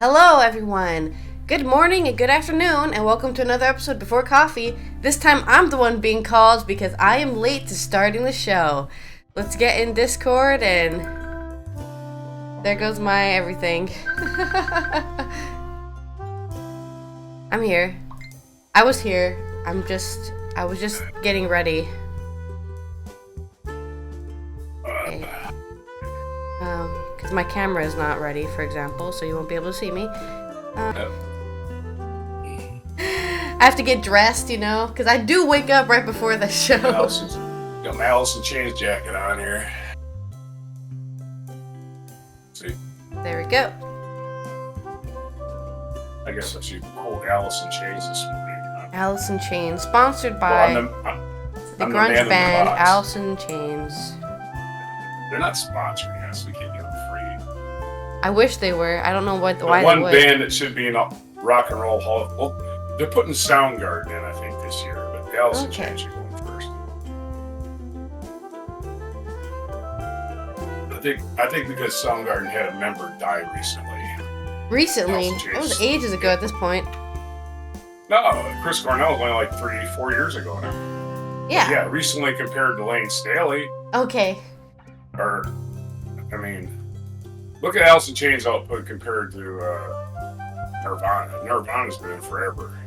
Hello, everyone. Good morning and good afternoon, and welcome to another episode Before Coffee. This time I'm the one being called because I am late to starting the show. Let's get in Discord, and there goes my everything. I'm here. I was here. I was just getting ready. Okay. Because my camera is not ready, for example, so you won't be able to see me. I have to get dressed, because I do wake up right before the show. Got my Alice in Chains jacket on here. See? There we go. I guess I should quote Alice in Chains this morning. Alice in Chains, sponsored by the grunge band Alice in Chains. They're not sponsoring us. We can't get them free. I wish they were. I don't know why they would. One band that should be in a rock and roll hall. Well, they're putting Soundgarden in, I think, this year. But the Alice in Chains are going first. I think because Soundgarden had a member die recently. Recently? That was ages ago at this point. No, Chris Cornell was only like 3-4 years ago now. Yeah, recently compared to Lane Staley. Okay. Look at Alice in Chains output compared to Nirvana. Nirvana's been in forever.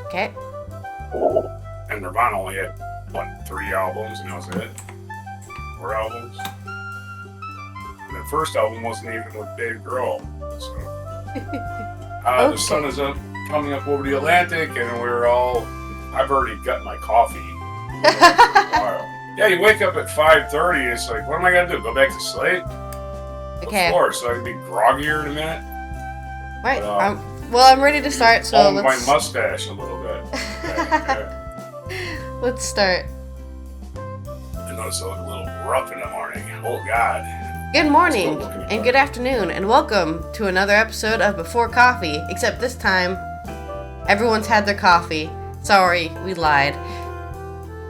Okay. And Nirvana only had, 3 albums, and that was it? 4 albums? And the first album wasn't even with Dave Grohl. So. The sun is coming up over the Atlantic, and I've already got my coffee. Yeah, you wake up at 5:30, it's like, what am I going to do? Go back to sleep? Okay. Of course, so I can be groggier in a minute. Right. I'm ready to start, so let's... my mustache a little bit. Let's start. I notice I look a little rough in the morning. Oh, God. Good morning, and good afternoon, and welcome to another episode of Before Coffee, except this time, everyone's had their coffee. Sorry, we lied.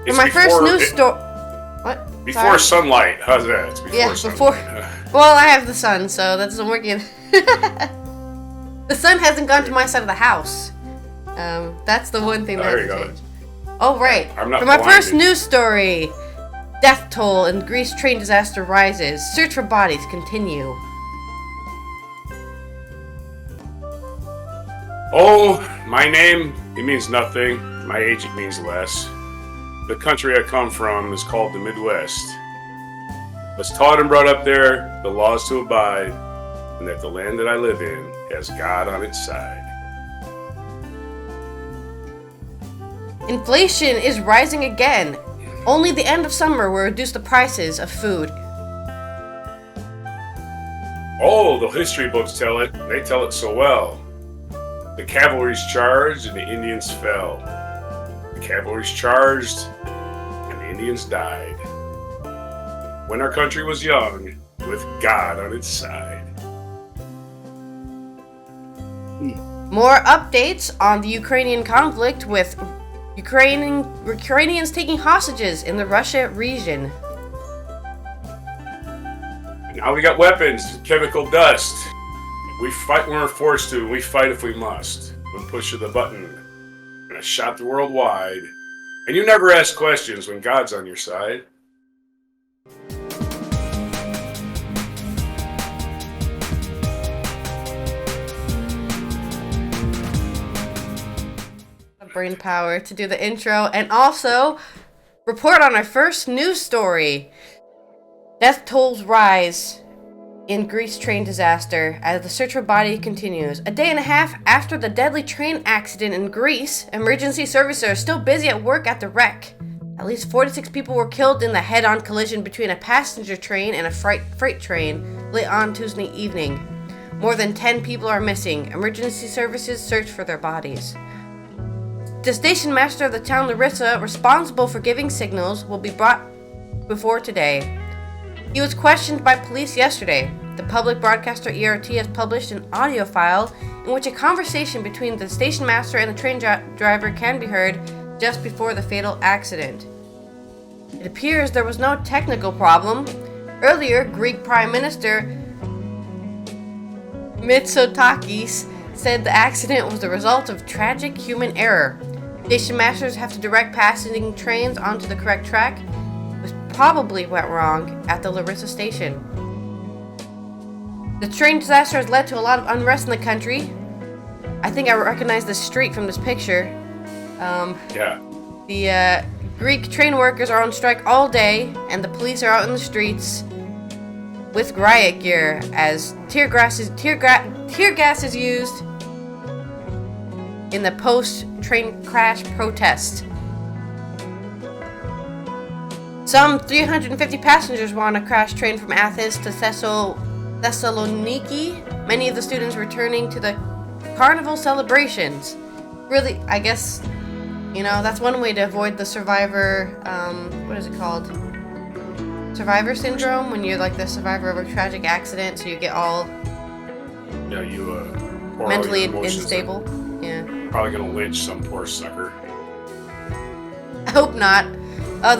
It's my first news story... What? Before sunlight. How's that? It's before sunlight. Well, I have the sun, so that doesn't work in. The sun hasn't gone to my side of the house. That's the one thing that hasn't changed. Oh, right. I'm not For my first news story, death toll in Greece train disaster rises. Search for bodies continue. Oh, my name, it means nothing. My age, it means less. The country I come from is called the Midwest. I was taught and brought up there the laws to abide, and that the land that I live in has God on its side. Inflation is rising again. Only the end of summer will reduce the prices of food. Oh, the history books tell it. They tell it so well. The cavalry's charged and the Indians fell. The cavalry's charged and the Indians died. When our country was young, with God on its side. More updates on the Ukrainian conflict with Ukrainians taking hostages in the Russia region. And now we got weapons, chemical dust. We fight when we're forced to, and we fight if we must. One push of the button, and a shot the world wide. And you never ask questions when God's on your side. Brain power to do the intro and also report on our first news story. Death tolls rise in Greece train disaster as the search for body continues. A day and a half after the deadly train accident in Greece, emergency services are still busy at work at the wreck. At least 46 people were killed in the head-on collision between a passenger train and a freight train late on Tuesday evening. More than 10 people are missing. Emergency services search for their bodies. The station master of the town Larissa, responsible for giving signals, will be brought before today. He was questioned by police yesterday. The public broadcaster ERT has published an audio file in which a conversation between the station master and the train driver can be heard just before the fatal accident. It appears there was no technical problem. Earlier, Greek Prime Minister Mitsotakis said the accident was the result of tragic human error. Station masters have to direct passing trains onto the correct track, which probably went wrong at the Larissa station. The train disaster has led to a lot of unrest in the country. I think I recognize this street from this picture. Yeah. The Greek train workers are on strike all day, and the police are out in the streets with riot gear as tear gas is used in the post-train crash protest. Some 350 passengers were on a crash train from Athens to Thessaloniki. Many of the students returning to the carnival celebrations. Really, I guess, that's one way to avoid the survivor, what is it called? Survivor syndrome, when you're like the survivor of a tragic accident, so you get all mentally unstable. Yeah. Probably gonna lynch some poor sucker. I hope not.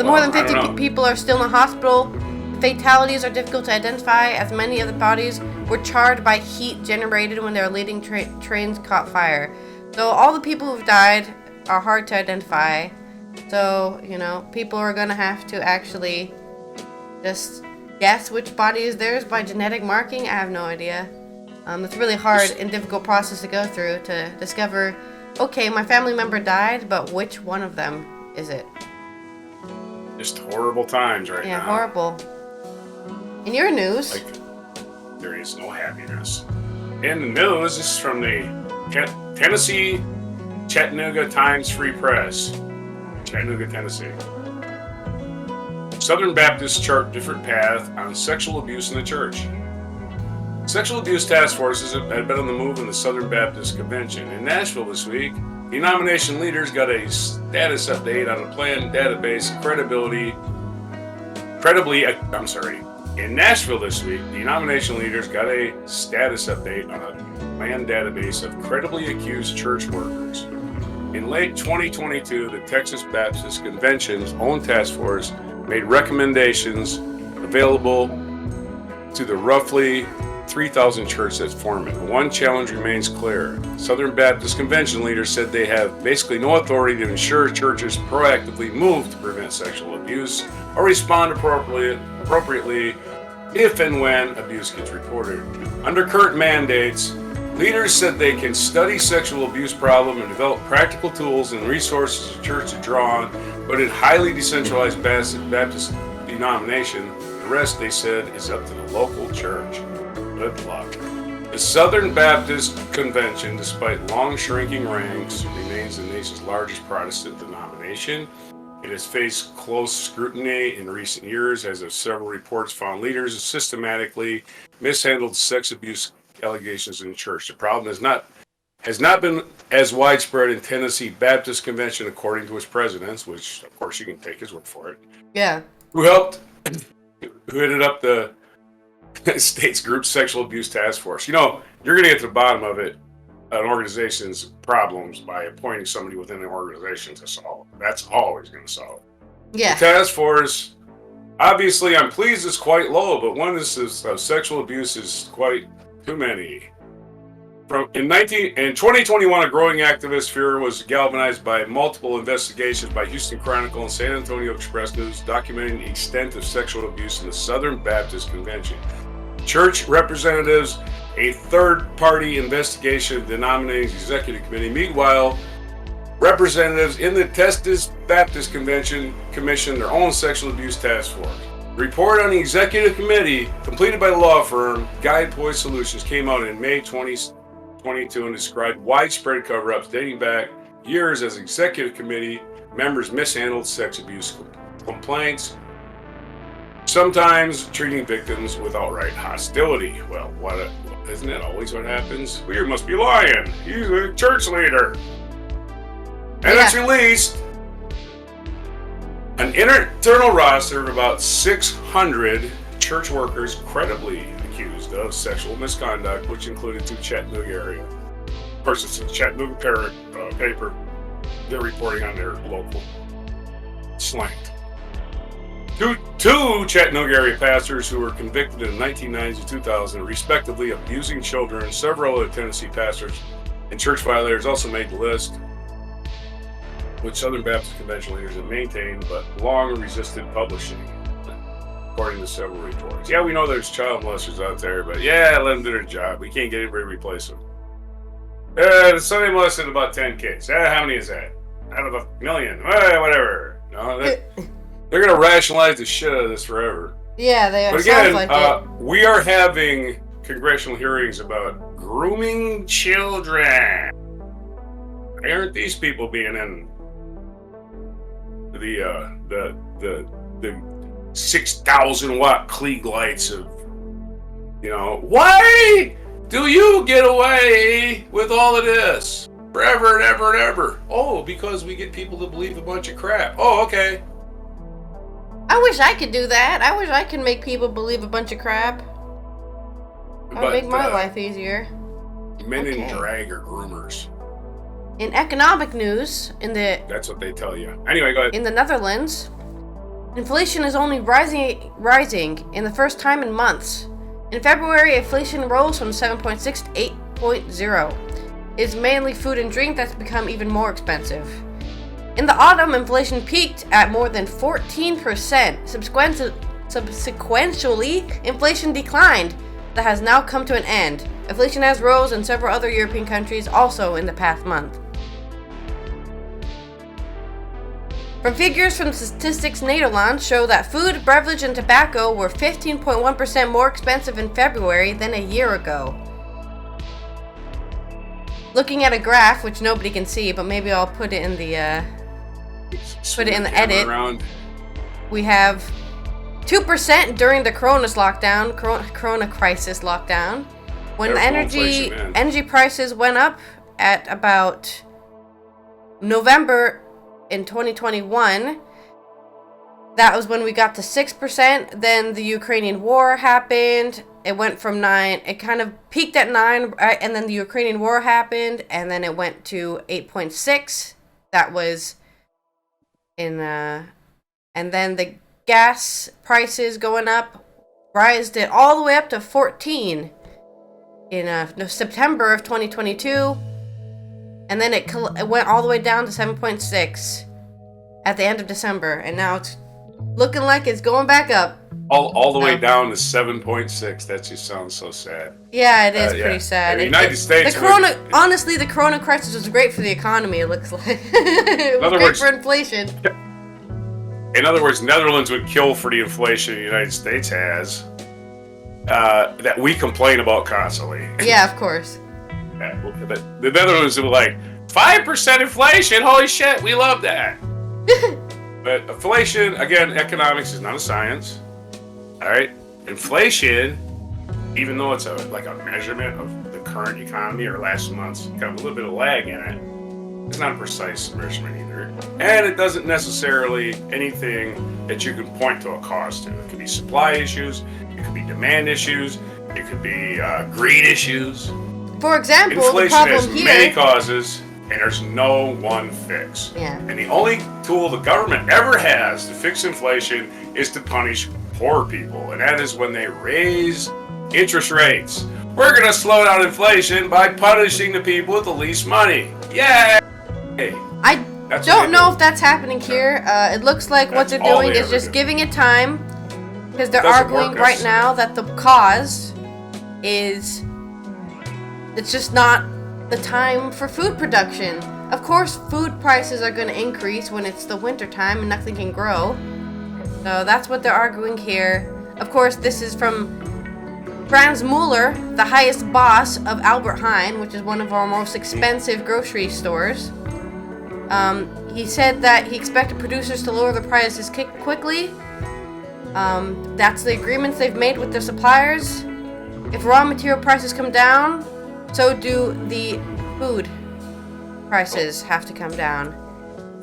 More than 50 people are still in the hospital. Fatalities are difficult to identify, as many of the bodies were charred by heat generated when their leading trains caught fire. So all the people who've died are hard to identify. So, people are gonna have to actually just guess which body is theirs by genetic marking. I have no idea. It's a really hard and difficult process to go through to discover, okay, my family member died, but which one of them is it? Just horrible times right now. Yeah, horrible. In your news, there is no happiness. In the news, this is from the Tennessee Chattanooga Times Free Press, Chattanooga, Tennessee. Southern Baptists chart different path on sexual abuse in the church. Sexual abuse task forces had been on the move in the Southern Baptist Convention. In Nashville this week, denomination leaders got a status update on a planned database In Nashville this week, denomination leaders got a status update on a planned database of credibly accused church workers. In late 2022, the Texas Baptist Convention's own task force made recommendations available to the roughly 3,000 churches that form it. One challenge remains clear. Southern Baptist Convention leaders said they have basically no authority to ensure churches proactively move to prevent sexual abuse or respond appropriately if and when abuse gets reported. Under current mandates, leaders said they can study sexual abuse problem and develop practical tools and resources the church to draw on, but in highly decentralized Baptist denomination, the rest, they said, is up to the local church. Good luck. The Southern Baptist Convention, despite long shrinking ranks, remains the nation's largest Protestant denomination. It has faced close scrutiny in recent years, as of several reports found leaders systematically mishandled sex abuse allegations in the church. The problem has not been as widespread in Tennessee Baptist Convention, according to its presidents, which of course you can take his word for it. Yeah. Who headed up the state's group sexual abuse task force. You're going to get to the bottom of it, an organization's problems, by appointing somebody within the organization to solve. That's always going to solve. Yeah. The task force, obviously, I'm pleased it's quite low, but one is sexual abuse is quite too many. In 2021, a growing activist fear was galvanized by multiple investigations by Houston Chronicle and San Antonio Express News documenting the extent of sexual abuse in the Southern Baptist Convention. Church representatives, a third-party investigation denominating executive committee. Meanwhile, representatives in the Texas Baptist Convention commissioned their own sexual abuse task force. The report on the executive committee, completed by the law firm Guide Poise Solutions, came out in May 2022 and described widespread cover-ups dating back years as executive committee members mishandled sex abuse complaints, sometimes treating victims with outright hostility. Well, isn't that always what happens? We must be lying. He's a church leader. And it's released an internal roster of about 600 church workers credibly accused of sexual misconduct, which included two Chattanooga area. Of course, it's a Chattanooga paper. They're reporting on their local slant. Two Chattanooga area pastors who were convicted in the 1990s and 2000, respectively, of abusing children. Several other Tennessee pastors and church violators also made the list, which Southern Baptist Convention leaders have maintained, but long resisted publishing, according to several reports. Yeah, we know there's child molesters out there, but yeah, let them do their job. We can't get anybody to replace them. Somebody molested about 10 kids. How many is that? Out of a million. Whatever. No, they're going to rationalize the shit out of this forever. Yeah, they are. But again, we are having congressional hearings about grooming children. Why aren't these people being in the 6,000 watt Klieg lights of, why do you get away with all of this forever and ever and ever? Oh, because we get people to believe a bunch of crap. Oh, okay. I wish I could do that. I wish I could make people believe a bunch of crap. That would make my life easier. Men in drag are groomers. In economic news, that's what they tell you. Anyway, go ahead. In the Netherlands, inflation is only rising in the first time in months. In February, inflation rose from 7.6 to 8.0. It's mainly food and drink that's become even more expensive. In the autumn, inflation peaked at more than 14%. Subsequently, inflation declined. That has now come to an end. Inflation has rose in several other European countries also in the past month. From figures from Statistics Nederland show that food, beverage, and tobacco were 15.1% more expensive in February than a year ago. Looking at a graph, which nobody can see, but maybe I'll put it in the edit. Around. We have 2% during the Corona crisis lockdown, when the energy prices went up at about November in 2021. That was when we got to 6%. Then the Ukrainian war happened. It went from 9. It kind of peaked at 9, and then the Ukrainian war happened, and then it went to 8.6. That was and then the gas prices going up, raised it all the way up to 14 in September of 2022, and then it went all the way down to 7.6 at the end of December, and now it's looking like it's going back up. All the way down to 7.6. That just sounds so sad. Yeah, it is pretty sad. In the United States, honestly, the Corona crisis was great for the economy. It looks like it was great for inflation. In other words, Netherlands would kill for the inflation the United States has, that we complain about constantly. Yeah, of course. But the Netherlands were like 5% inflation. Holy shit, we love that. But inflation, again, economics is not a science. All right, inflation, even though it's a measurement of the current economy or last month's, kind of a little bit of lag in it. It's not a precise measurement either, and it doesn't necessarily anything that you can point to a cause to. It could be supply issues, it could be demand issues, it could be greed issues. For example, inflation the problem has here, many causes, and there's no one fix. Yeah. And the only tool the government ever has to fix inflation is to punish poor people, and that is when they raise interest rates. We're going to slow down inflation by punishing the people with the least money. Yay! I don't know if that's happening here. It looks like what they're doing is just giving it time, because they're arguing right now that the cause is it's just not the time for food production. Of course, food prices are going to increase when it's the winter time and nothing can grow. So that's what they're arguing here. Of course, this is from Franz Mueller, the highest boss of Albert Heijn, which is one of our most expensive grocery stores. He said that he expected producers to lower the prices quickly. That's the agreements they've made with their suppliers. If raw material prices come down, so do the food prices have to come down.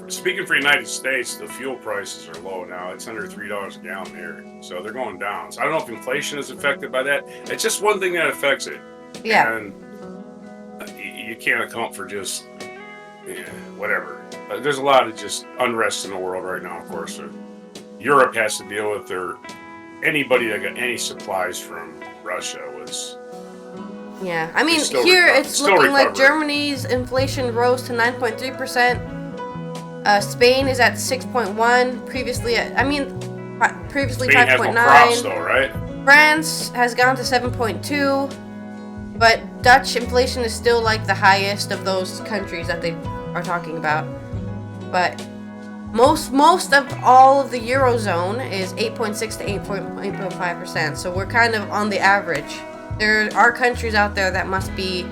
Speaking for the United States, the fuel prices are low now. It's under $3 a gallon here. So they're going down. So I don't know if inflation is affected by that. It's just one thing that affects it. Yeah. And you can't account for just whatever. There's a lot of just unrest in the world right now, of course. Europe has to deal with anybody that got any supplies from Russia was. Yeah, I mean, still here recover- it's still looking like recovering. Germany's inflation rose to 9.3%. Spain is at 6.1. Previously 5.9. Crops though, right? France has gone to 7.2. But Dutch inflation is still like the highest of those countries that they are talking about. But most of all of the Eurozone is 8.6 to 8.5%. So we're kind of on the average. There are countries out there that must be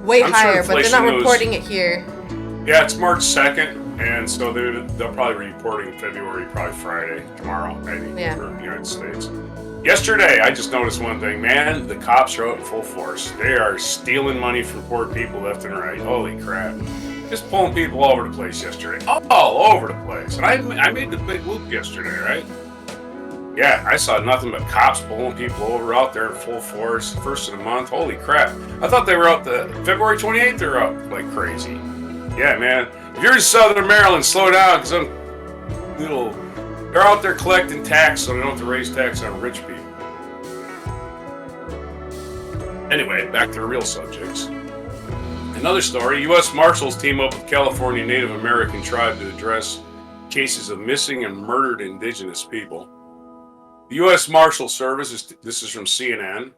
way higher, but they're not reporting it here. Yeah, it's March 2nd, and so they'll probably be reporting in February, probably Friday, tomorrow, maybe, for the United States. Yesterday, I just noticed one thing, man, the cops are out in full force. They are stealing money from poor people left and right. Holy crap. Just pulling people all over the place yesterday. All over the place. And I made the big loop yesterday, right? Yeah, I saw nothing but cops pulling people over out there in full force. First of the month. Holy crap. I thought they were out February 28th, they're out like crazy. Yeah, man. If you're in Southern Maryland, slow down, because they're out there collecting tax so they don't have to raise tax on rich people. Anyway, back to the real subjects. Another story, U.S. Marshals team up with California Native American tribe to address cases of missing and murdered indigenous people. The U.S. Marshal Service, this is from CNN.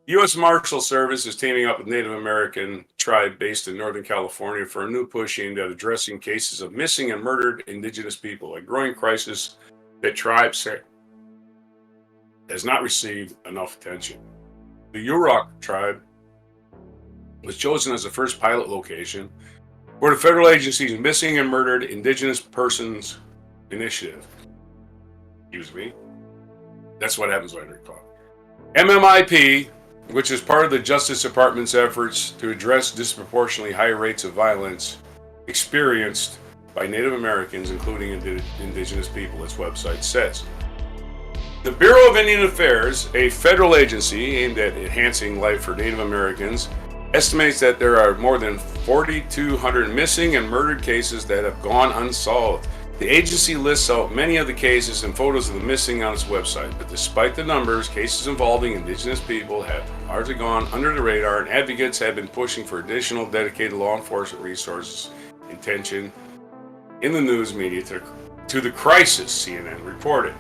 U.S. Marshal Service is teaming up with Native American tribe based in Northern California for a new push aimed at addressing cases of missing and murdered indigenous people, a growing crisis that tribe has not received enough attention. The Yurok tribe was chosen as the first pilot location for the federal agency's Missing and Murdered Indigenous Persons Initiative. Excuse me. That's what happens when I recall. MMIP, which is part of the Justice Department's efforts to address disproportionately high rates of violence experienced by Native Americans, including indigenous people, its website says. The Bureau of Indian Affairs, a federal agency aimed at enhancing life for Native Americans, estimates that there are more than 4,200 missing and murdered cases that have gone unsolved. The agency lists out many of the cases and photos of the missing on its website, but despite the numbers, cases involving indigenous people have largely gone under the radar, and advocates have been pushing for additional dedicated law enforcement resources and attention in the news media to the crisis, CNN reported.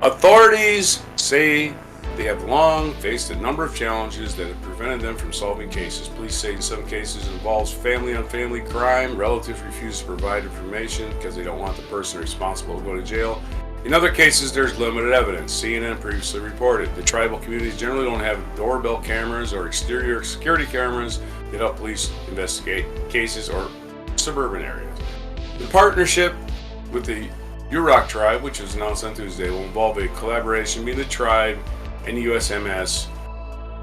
Authorities say they have long faced a number of challenges that have prevented them from solving cases. Police say in some cases it involves family-on-family crime, relatives refuse to provide information because they don't want the person responsible to go to jail. In other cases, there's limited evidence. CNN previously reported the tribal communities generally don't have doorbell cameras or exterior security cameras that help police investigate cases or suburban areas. The partnership with the Yurok tribe, which was announced on Tuesday, will involve a collaboration between the tribe and the USMS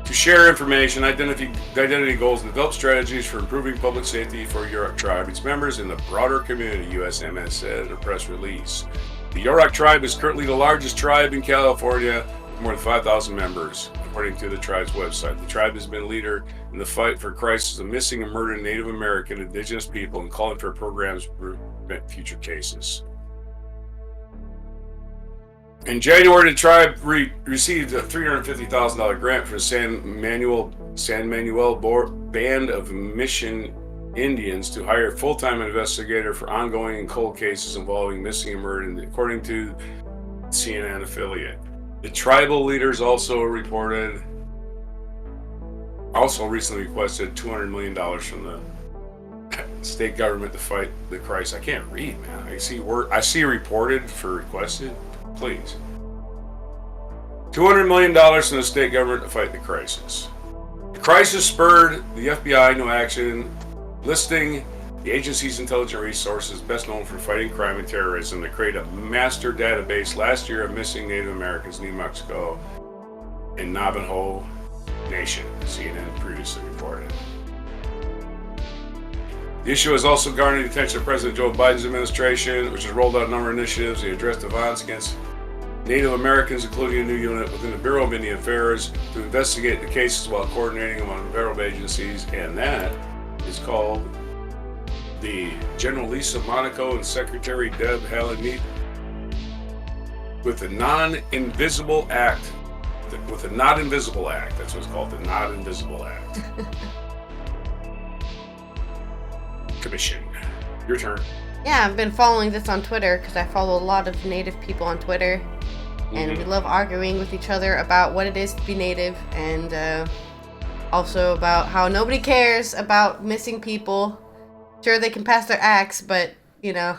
to share information, identity goals, and develop strategies for improving public safety for Yurok tribe, its members, and the broader community, USMS said in a press release. The Yurok tribe is currently the largest tribe in California, with more than 5,000 members, according to the tribe's website. The tribe has been a leader in the fight for crisis of missing and murdered Native American indigenous people and calling for programs to prevent future cases. In January, the tribe received a $350,000 grant from San Manuel Band of Mission Indians to hire a full-time investigator for ongoing and cold cases involving missing and murdered, according to CNN affiliate. The tribal leaders also recently requested $200 million from the state government to fight the crisis. I can't read, man. I see reported for requested. Please. $200 million from the state government to fight the crisis. The crisis spurred the FBI into action, listing the agency's intelligence resources best known for fighting crime and terrorism to create a master database last year of missing Native Americans in New Mexico and Navajo Nation, CNN previously reported. The issue has also garnered the attention of President Joe Biden's administration, which has rolled out a number of initiatives to address the violence against Native Americans, including a new unit within the Bureau of Indian Affairs to investigate the cases while coordinating among federal agencies, and that is called the General Lisa Monaco and Secretary Deb Haaland meet with a non-invisible act. With a not invisible act. That's what it's called, the not invisible act. Commission. Your turn. Yeah, I've been following this on Twitter because I follow a lot of Native people on Twitter. And we love arguing with each other about what it is to be Native, and also about how nobody cares about missing people. Sure, they can pass their acts, but, you know,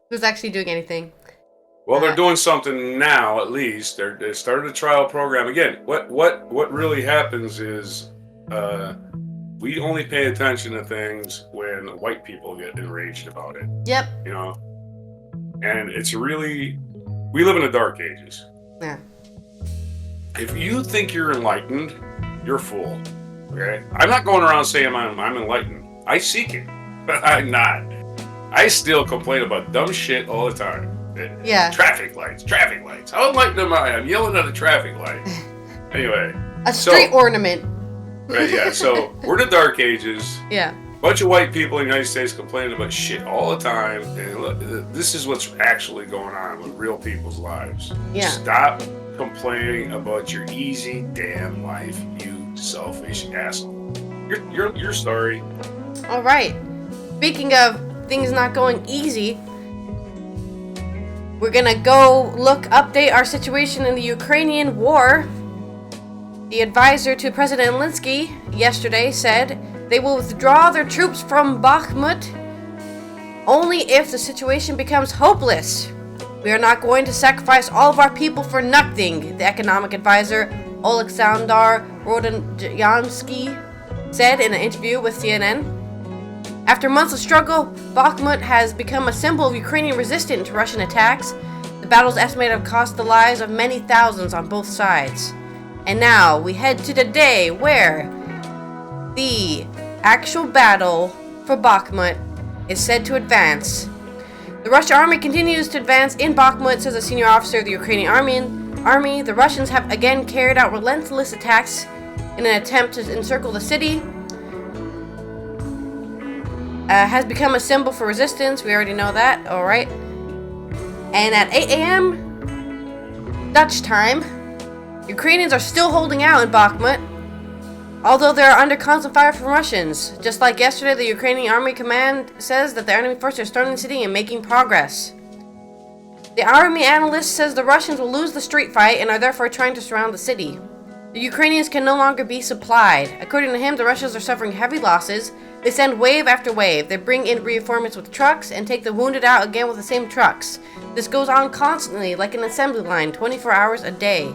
who's actually doing anything? Well, they're doing something now, at least. They started a trial program. Again, what really happens is we only pay attention to things when white people get enraged about it. Yep. You know? And it's really... We live in the dark ages. Yeah. If you think you're enlightened, you're a fool. Okay? I'm not going around saying I'm enlightened. I seek it, but I'm not. I still complain about dumb shit all the time. Yeah. Traffic lights. How enlightened am I? I'm yelling at a traffic light. Anyway. A street ornament. Right, yeah. So, we're the dark ages. Yeah. Bunch of white people in the United States complaining about shit all the time. And look, this is what's actually going on with real people's lives. Yeah. Stop complaining about your easy damn life, you selfish asshole. You're sorry. All right. Speaking of things not going easy, we're gonna go update our situation in the Ukrainian war. The advisor to President Zelensky yesterday said they will withdraw their troops from Bakhmut only if the situation becomes hopeless. We are not going to sacrifice all of our people for nothing, the economic advisor Oleksandr Rodyansky said in an interview with CNN. After months of struggle, Bakhmut has become a symbol of Ukrainian resistance to Russian attacks. The battle's estimated to have cost the lives of many thousands on both sides. And now we head to the day where the actual battle for Bakhmut is said to advance. The Russian army continues to advance in Bakhmut, says a senior officer of the Ukrainian army. The Russians have again carried out relentless attacks in an attempt to encircle the city. Has become a symbol for resistance. We already know that. All right. And at 8 a.m. Dutch time, Ukrainians are still holding out in Bakhmut, although they are under constant fire from Russians. Just like yesterday, the Ukrainian Army Command says that the enemy forces are storming the city and making progress. The army analyst says the Russians will lose the street fight and are therefore trying to surround the city. The Ukrainians can no longer be supplied. According to him, the Russians are suffering heavy losses. They send wave after wave. They bring in reinforcements with trucks and take the wounded out again with the same trucks. This goes on constantly, like an assembly line, 24 hours a day.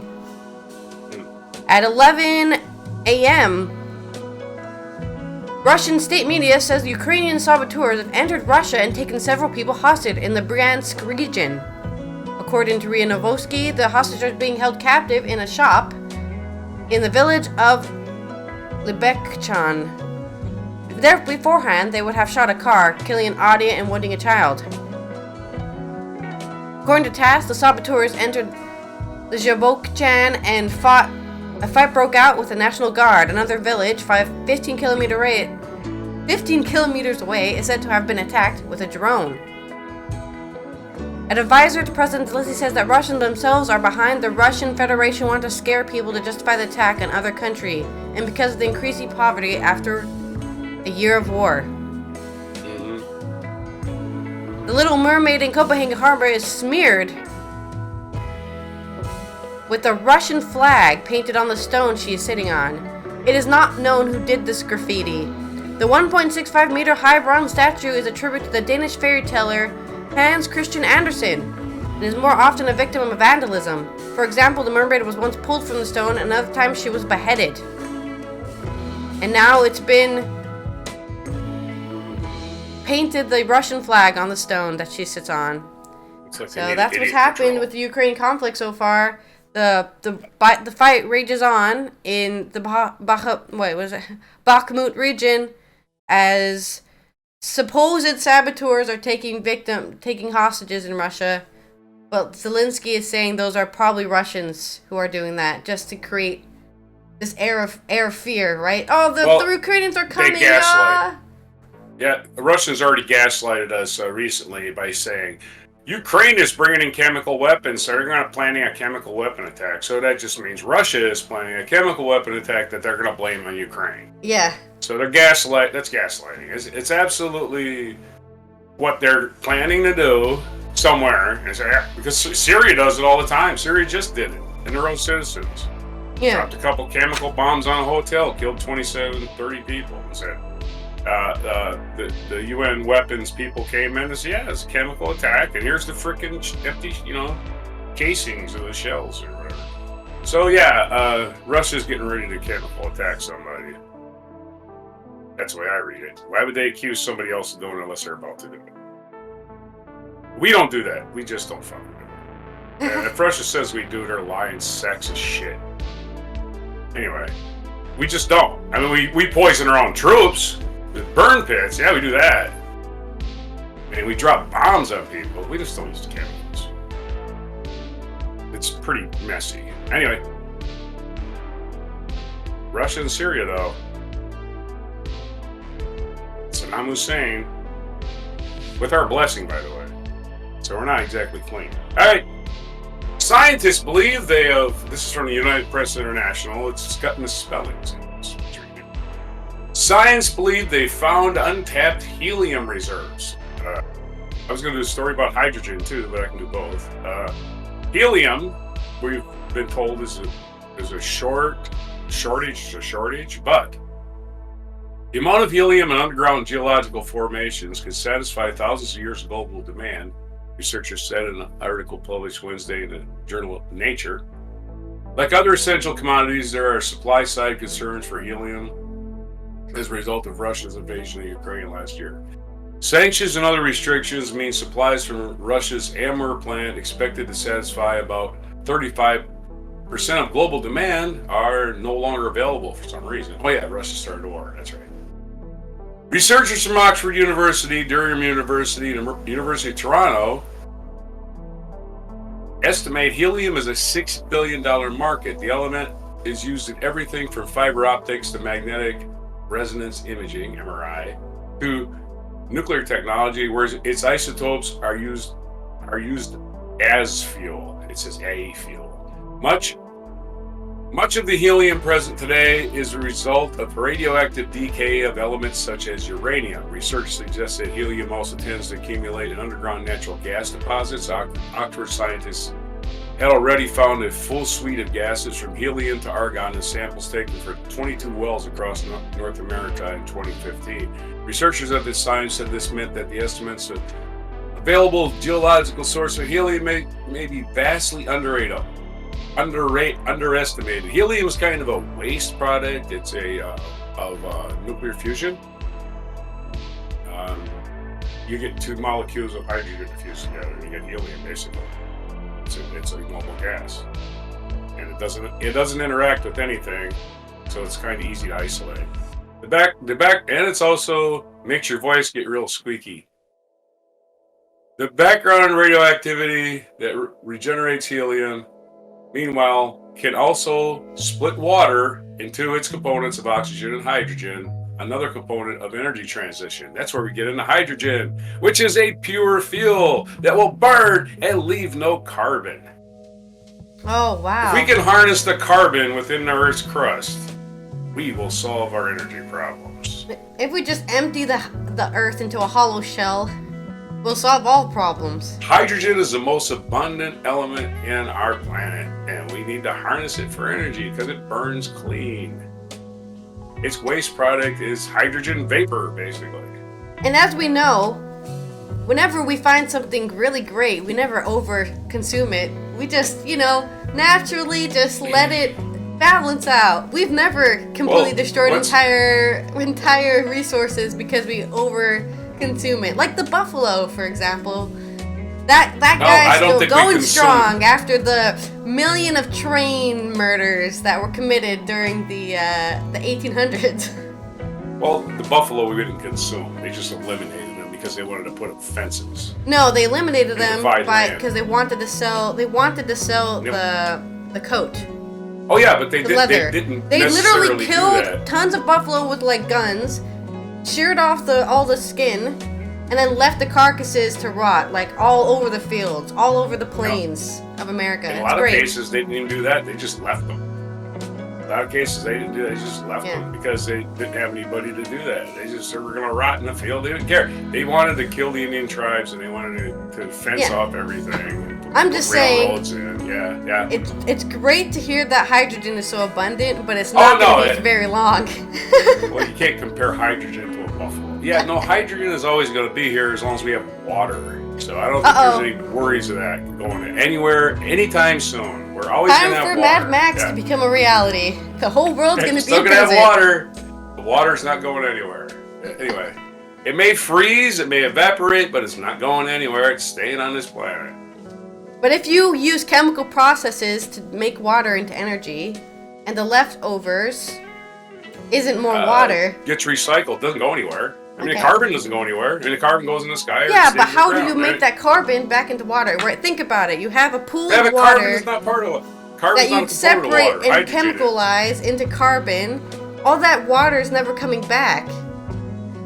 At 11 a.m., Russian state media says the Ukrainian saboteurs have entered Russia and taken several people hostage in the Bryansk region. According to Ria Novosky, the hostages are being held captive in a shop in the village of Libekchan. There beforehand, they would have shot a car, killing an audience and wounding a child. According to TASS, the saboteurs entered the Zhabokchan and fought. A fight broke out with the National Guard. Another village, 15 kilometers away, is said to have been attacked with a drone. An advisor to President Zelensky says that Russians themselves are behind. The Russian Federation want to scare people to justify the attack on other country, and because of the increasing poverty after a year of war. The Little Mermaid in Copenhagen Harbor is smeared with the Russian flag painted on the stone she is sitting on. It is not known who did this graffiti. The 1.65 meter high bronze statue is a tribute to the Danish fairy teller Hans Christian Andersen and is more often a victim of vandalism. For example, the mermaid was once pulled from the stone, and another time she was beheaded. And now it's been painted the Russian flag on the stone that she sits on. So that's what's happened with the Ukraine conflict so far. The fight rages on in the Bakhmut region as supposed saboteurs are taking hostages in Russia, but Zelensky is saying those are probably Russians who are doing that just to create this air of fear, right? Oh, the Ukrainians are coming. Yeah, the Russians already gaslighted us recently by saying Ukraine is bringing in chemical weapons, so they're going to planning a chemical weapon attack. So that just means Russia is planning a chemical weapon attack that they're going to blame on Ukraine. Yeah. So they're gaslight. That's gaslighting. It's absolutely what they're planning to do somewhere. Because Syria does it all the time. Syria just did it, and their own citizens. Yeah. Dropped a couple chemical bombs on a hotel, killed 27, 30 people, and said the UN weapons people came in and said, yeah, it's a chemical attack, and here's the freaking empty, casings of the shells or whatever. So yeah, Russia's getting ready to chemical attack somebody. That's the way I read it. Why would they accuse somebody else of doing it unless they're about to do it? We don't do that. We just don't fucking do it. And if Russia says we do, they're lying sexist shit. Anyway, we just don't. I mean, we poison our own troops. With burn pits, yeah, we do that. And we drop bombs on people. We just don't use chemicals. It's pretty messy. Anyway, Russia and Syria, though. Saddam Hussein, with our blessing, by the way. So we're not exactly clean. All right. Scientists believe they have. This is from the United Press International. It's got misspellings. Science believe they found untapped helium reserves. I was going to do a story about hydrogen too, but I can do both. Helium, we've been told, is a shortage, but the amount of helium in underground geological formations can satisfy thousands of years of global demand, researchers said in an article published Wednesday in the journal Nature. Like other essential commodities, there are supply-side concerns for helium as a result of Russia's invasion of Ukraine last year. Sanctions and other restrictions mean supplies from Russia's Amur plant, expected to satisfy about 35% of global demand, are no longer available for some reason. Oh yeah, Russia started a war, that's right. Researchers from Oxford University, Durham University, and the University of Toronto estimate helium is a $6 billion market. The element is used in everything from fiber optics to magnetic resonance imaging, MRI, to nuclear technology, where its isotopes are used as fuel. It says a fuel. Much of the helium present today is a result of radioactive decay of elements such as uranium. Research suggests that helium also tends to accumulate in underground natural gas deposits. Oxford scientists had already found a full suite of gases from helium to argon in samples taken from 22 wells across North America in 2015. Researchers of this science said this meant that the estimates of available geological source of helium may be vastly underestimated. Helium is kind of a waste product. It's of nuclear fusion. You get two molecules of hydrogen fused together, and you get helium, basically. It's a normal gas, and it doesn't interact with anything, so it's kind of easy to isolate. The back, and it's also makes your voice get real squeaky. The background radioactivity that regenerates helium, meanwhile, can also split water into its components of oxygen and hydrogen, another component of energy transition. That's where we get into hydrogen, which is a pure fuel that will burn and leave no carbon. Oh, wow. If we can harness the carbon within the Earth's crust, we will solve our energy problems. If we just empty the Earth into a hollow shell, we'll solve all problems. Hydrogen is the most abundant element in our planet, and we need to harness it for energy because it burns clean. Its waste product is hydrogen vapor, basically. And as we know, whenever we find something really great, we never over-consume it. We just, naturally just let it balance out. We've never completely destroyed entire resources because we over-consume it. Like the buffalo, for example. That guy's still going strong after the million of train murders that were committed during the 1800s. Well, the buffalo we didn't consume. They just eliminated them because they wanted to put up fences. No, they eliminated them because they wanted to sell. They wanted to sell the coat. Oh yeah, but they didn't. They literally killed tons of buffalo with guns, sheared off all the skin, and then left the carcasses to rot, like all over the fields, all over the plains of America. In a lot of cases, they didn't even do that. They just left them. A lot of cases, they didn't do that. They just left them because they didn't have anybody to do that. They were going to rot in the field. They didn't care. They wanted to kill the Indian tribes, and they wanted to fence off everything. I'm just saying, yeah. It's great to hear that hydrogen is so abundant, but it's not going to be very long. Well, you can't compare hydrogen to a buffalo. Yeah, no, hydrogen is always going to be here as long as we have water. So I don't think there's any worries of that going anywhere, anytime soon. We're always going to have water. Time for Mad Max to become a reality. The whole world's going to be still going to have water. The water's not going anywhere. Anyway, it may freeze, it may evaporate, but it's not going anywhere. It's staying on this planet. But if you use chemical processes to make water into energy, and the leftovers isn't more water, gets recycled, doesn't go anywhere. I mean, the carbon doesn't go anywhere. I mean, the carbon goes in the sky. Yeah, but how do you make that carbon back into water? Right, think about it. You have a pool of water carbon is not part of it. Carbon's that you separate and chemicalize into carbon. All that water is never coming back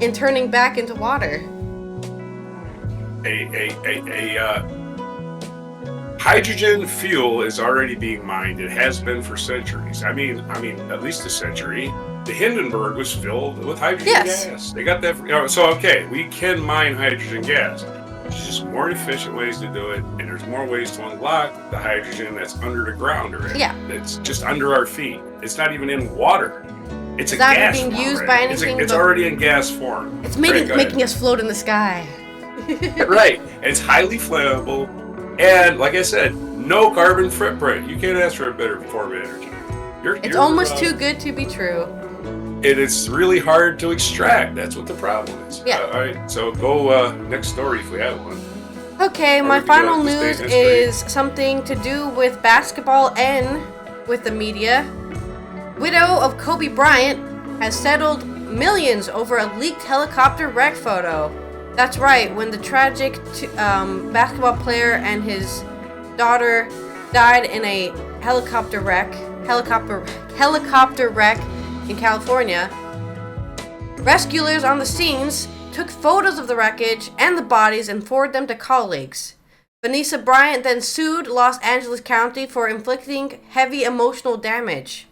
and turning back into water. Hydrogen fuel is already being mined. It has been for centuries. I mean, at least a century. The Hindenburg was filled with hydrogen gas. They got that. So we can mine hydrogen gas. There's just more efficient ways to do it, and there's more ways to unlock the hydrogen that's under the ground already. Yeah. It's just under our feet. It's not even in water. It's not being used by anything. It's already in gas form. It's making us float in the sky. Right. It's highly flammable, and like I said, no carbon footprint. You can't ask for a better form of energy. It's almost too good to be true. It's really hard to extract. That's what the problem is. Yeah. All right. So go next story if we have one. Okay, my final news is something to do with basketball and with the media. Widow of Kobe Bryant has settled millions over a leaked helicopter wreck photo. That's right, when the tragic basketball player and his daughter died in a helicopter wreck in California, rescuers on the scenes took photos of the wreckage and the bodies and forwarded them to colleagues. Vanessa Bryant then sued Los Angeles County for inflicting heavy emotional damage.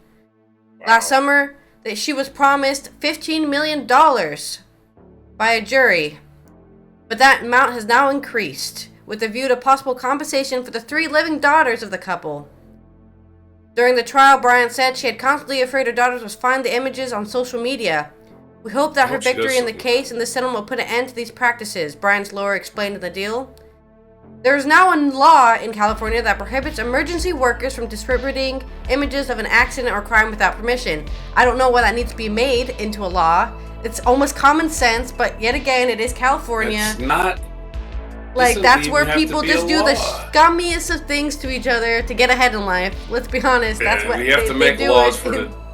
Last summer, she was promised $15 million by a jury, but that amount has now increased, with a view to possible compensation for the 3 living daughters of the couple. During the trial, Bryant said she had constantly afraid her daughters would find the images on social media. We hope that her victory in the case and the settlement will put an end to these practices, Bryant's lawyer explained in the deal. There is now a law in California that prohibits emergency workers from distributing images of an accident or crime without permission. I don't know why that needs to be made into a law. It's almost common sense, but yet again, it is California. It's not. Like, that's where people just do the scummiest of things to each other to get ahead in life. Let's be honest. That's what we have to make laws for the.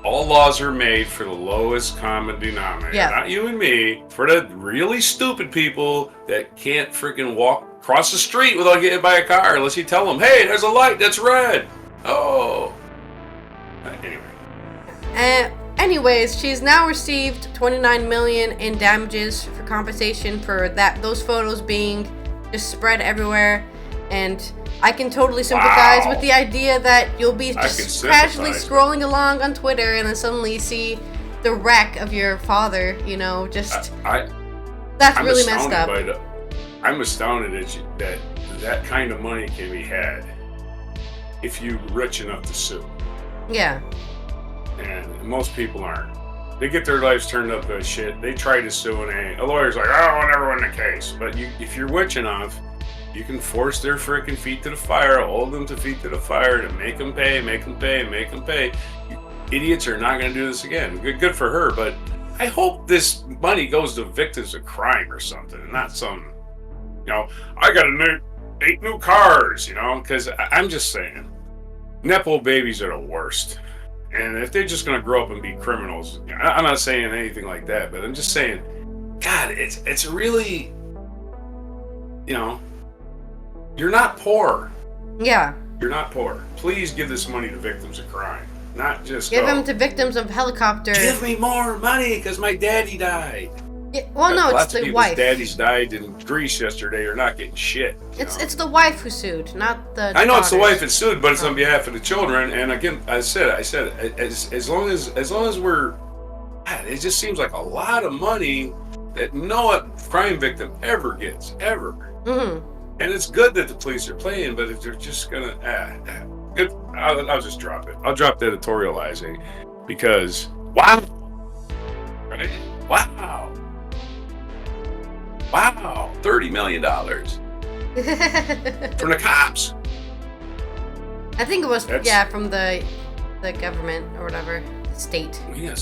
All laws are made for the lowest common denominator. Yeah. Not you and me. For the really stupid people that can't freaking cross the street without getting hit by a car unless you tell them, hey, there's a light that's red. Oh. Anyway. Anyways, she's now received $29 million in damages for compensation for those photos being just spread everywhere, and I can totally sympathize with the idea that you'll be just casually scrolling along on Twitter and then suddenly see the wreck of your father. That's really messed up. I'm astounded that kind of money can be had if you're rich enough to sue. Yeah. And most people aren't. They get their lives turned up to shit. They try to sue and a lawyer's like, I'll never win the case. But if you're rich enough, you can force their freaking feet to the fire, hold them to feet to the fire to make them pay. You idiots are not going to do this again. Good for her, but I hope this money goes to victims of crime or something, and not some, I got 8 new cars, because I'm just saying, Nepo babies are the worst. And if they're just going to grow up and be criminals, I'm not saying anything like that, but I'm just saying, God, it's really, you're not poor. Yeah. You're not poor. Please give this money to victims of crime. not just give them to victims of helicopter. Give me more money because my daddy died. Yeah, well, no, it's the wife. Daddies died in Greece yesterday are not getting shit. It's the wife who sued, not the. I know it's the wife that sued, but it's on behalf of the children. And again, I said, as long as we're, God, it just seems like a lot of money that no crime victim ever gets, ever. Mm-hmm. And it's good that the police are playing, but if they're just gonna, I'll just drop it. I'll drop the editorializing because wow, right? Wow. Wow, $30 million from the cops. I think it was from the government or whatever, state. Yeah,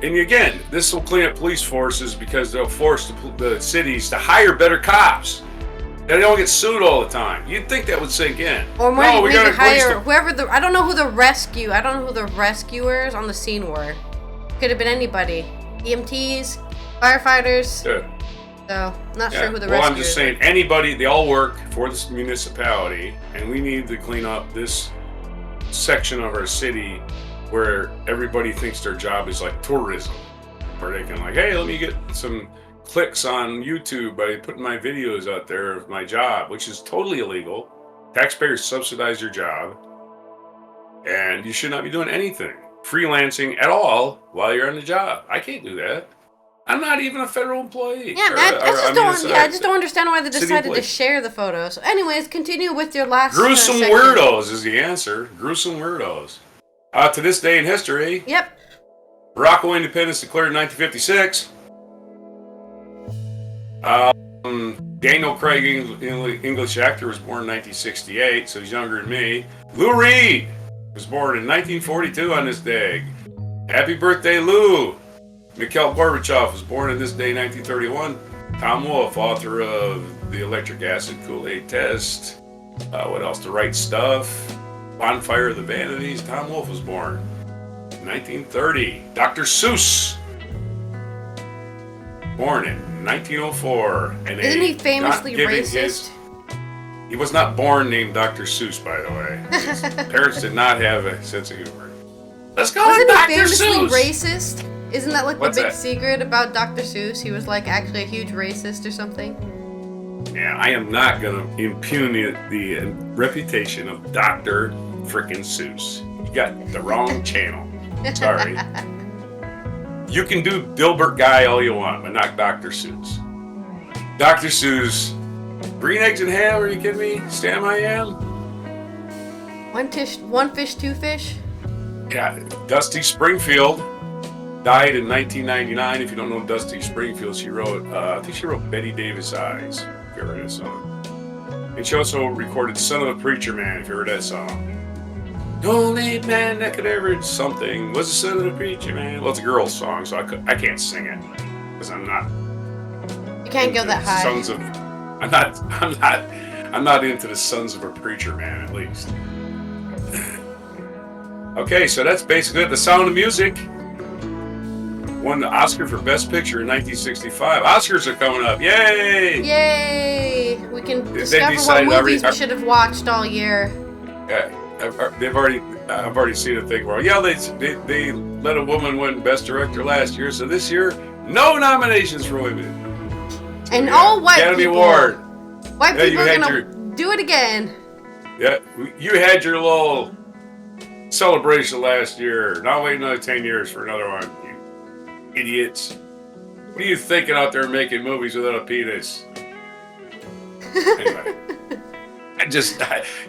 and again, this will clean up police forces because they'll force the cities to hire better cops. They don't get sued all the time. You'd think that would sink in. Or maybe hire whoever I don't know who the rescuers on the scene were. Could have been anybody. EMTs, firefighters. Yeah. So, not sure who the rescuers Well, I'm just saying, anybody, they all work for this municipality, and we need to clean up this section of our city where everybody thinks their job is like tourism. Where they can hey, let me get some clicks on YouTube by putting my videos out there of my job, which is totally illegal. Taxpayers subsidize your job, and you should not be doing anything, freelancing at all while you're on the job. I can't do that. I'm not even a federal employee. Yeah, I just don't understand why they decided to share the photos. So anyways, continue with your last. Gruesome weirdos is the answer. Gruesome weirdos. To this day in history. Yep. Morocco independence declared in 1956. Daniel Craig, English actor, was born in 1968, so he's younger than me. Lou Reed was born in 1942 on this day. Happy birthday, Lou. Mikhail Gorbachev was born on this day, 1931. Tom Wolfe, author of The Electric Acid Kool-Aid Test. What else? The Right Stuff. Bonfire of the Vanities. Tom Wolfe was born in 1930. Dr. Seuss, born in 1904. And isn't he famously racist? He was not born named Dr. Seuss, by the way. His parents did not have a sense of humor. Let's go with Dr. Seuss! Wasn't he famously racist? Isn't that the big secret about Dr. Seuss? He was actually a huge racist or something? Yeah, I am not going to impugn the reputation of Dr. Frickin' Seuss. You got the wrong channel. Sorry. You can do Dilbert Guy all you want, but not Dr. Seuss. Dr. Seuss, green eggs and ham, are you kidding me? Sam I am? One fish, two fish? Yeah, Dusty Springfield died in 1999. If you don't know Dusty Springfield, she wrote, I think she wrote Betty Davis Eyes, if you ever heard that song. And she also recorded Son of a Preacher Man, if you heard that song. The only man that could ever something was the son of a preacher man. Well, it's a girl's song, so I can't sing it because I'm not. You can't go that high. I'm not into the Sons of a Preacher Man, at least. Okay, so that's basically it. The Sound of Music won the Oscar for Best Picture in 1965. Oscars are coming up. Yay! Yay! We can discover what movies we should have watched all year. Yeah, I've already seen a thing where they let a woman win Best Director last year, so this year no nominations for women. And all white Academy people. Award. White people are gonna do it again. Yeah, you had your little celebration last year. Now wait another 10 years for another one, you idiots. What are you thinking out there making movies without a penis? Anyway.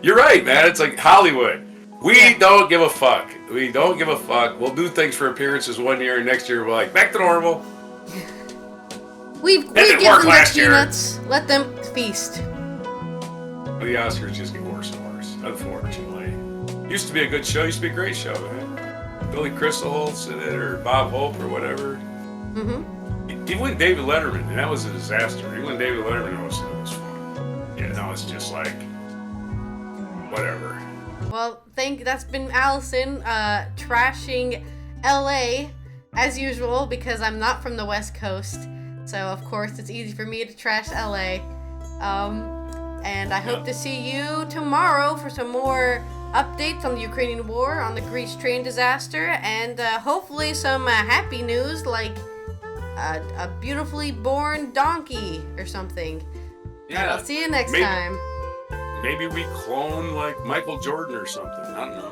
You're right, man. It's like Hollywood. We don't give a fuck. We don't give a fuck. We'll do things for appearances one year, and next year we're like, back to normal. We give them their peanuts. Let them feast. The Oscars just get worse and worse, unfortunately. Used to be a good show. Used to be a great show, man. Billy Crystal holds in it, or Bob Hope, or whatever. Mm-hmm. Even when David Letterman, and that was a disaster. Even when David Letterman hosted, it was fun. Yeah, now it's just like, whatever. Well, that's been Allison trashing LA as usual because I'm not from the West Coast. So of course it's easy for me to trash LA. And I hope to see you tomorrow for some more updates on the Ukrainian war, on the Greece train disaster, and hopefully some happy news like a beautifully born donkey or something. Yeah. And I'll see you next time. Maybe we clone like Michael Jordan or something. I don't know.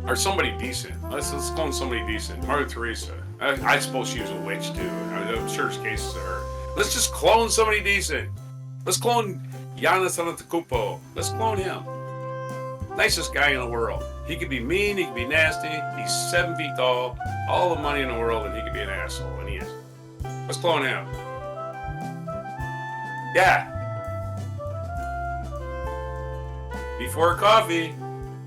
Or somebody decent. Let's clone somebody decent. Mother Teresa. I suppose she was a witch too. I'm sure there's cases of her. Let's just clone somebody decent. Let's clone Giannis Antetokounmpo. Let's clone him. Nicest guy in the world. He could be mean, he could be nasty. He's 7 feet tall, all the money in the world, and he could be an asshole, and he is. Let's clone him. Yeah. Before coffee,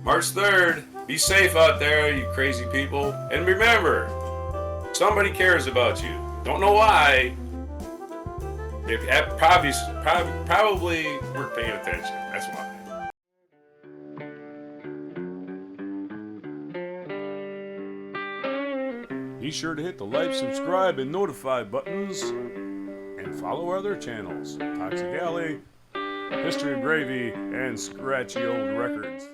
March 3rd. Be safe out there, you crazy people. And remember, somebody cares about you. Don't know why. They probably weren't paying attention. That's why. Be sure to hit the like, subscribe, and notify buttons. And follow our other channels. Toxic Alley, History of Gravy, and Scratchy Old Records.